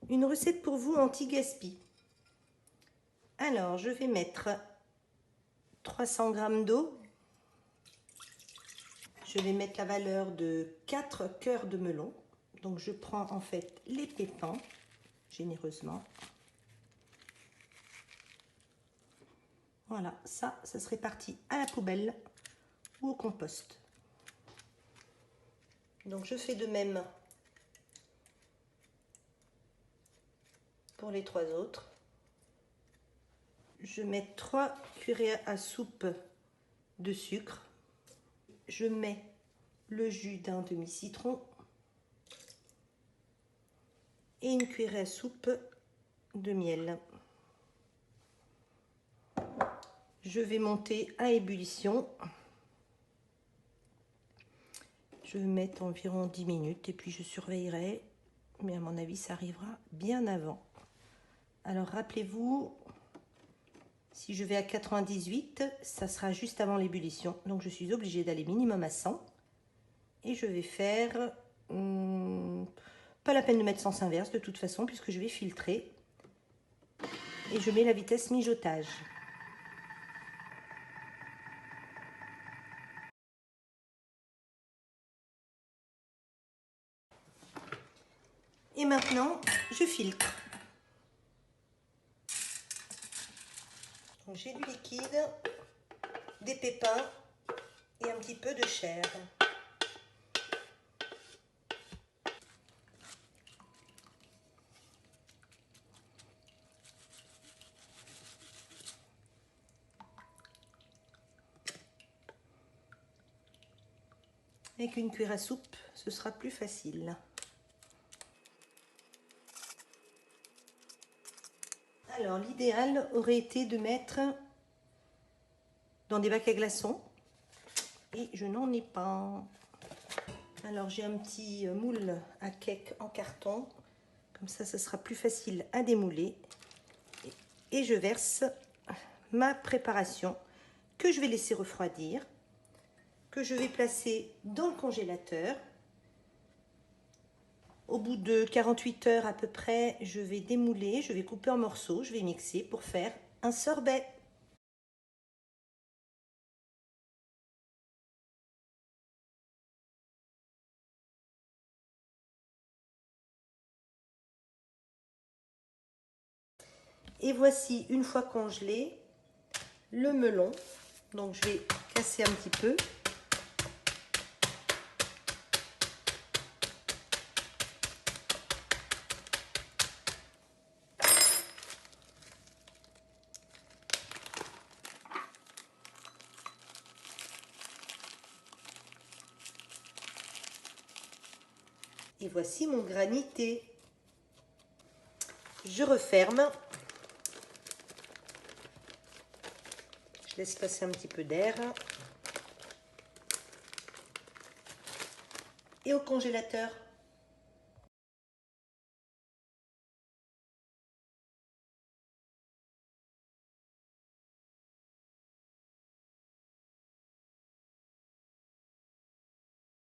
Une recette pour vous anti-gaspi. Alors, je vais mettre 300 g d'eau. Je vais mettre la valeur de 4 cœurs de melon. Donc, je prends en fait les pépins, généreusement. Voilà, ça serait parti à la poubelle ou au compost. Donc, je fais de même pour les 3 autres. Je mets 3 cuillères à soupe de sucre. Je mets le jus d'un demi-citron et une cuillère à soupe de miel. Je vais monter à ébullition. Je vais mettre environ 10 minutes et puis je surveillerai, mais à mon avis ça arrivera bien avant. Alors rappelez-vous, si je vais à 98, ça sera juste avant l'ébullition, donc je suis obligée d'aller minimum à 100 et je vais faire pas la peine de mettre sens inverse de toute façon puisque je vais filtrer et je mets la vitesse mijotage. Et maintenant, je filtre. J'ai du liquide, des pépins et un petit peu de chair. Avec une cuillère à soupe, ce sera plus facile. Alors, l'idéal aurait été de mettre dans des bacs à glaçons. Et je n'en ai pas. Alors, j'ai un petit moule à cake en carton. Comme ça, ce sera plus facile à démouler. Et je verse ma préparation que je vais laisser refroidir, que je vais placer dans le congélateur. Au bout de 48 heures à peu près, je vais démouler, je vais couper en morceaux, je vais mixer pour faire un sorbet. Et voici, une fois congelé, le melon. Donc je vais casser un petit peu. Et voici mon granité. Je referme. Je laisse passer un petit peu d'air. Et au congélateur.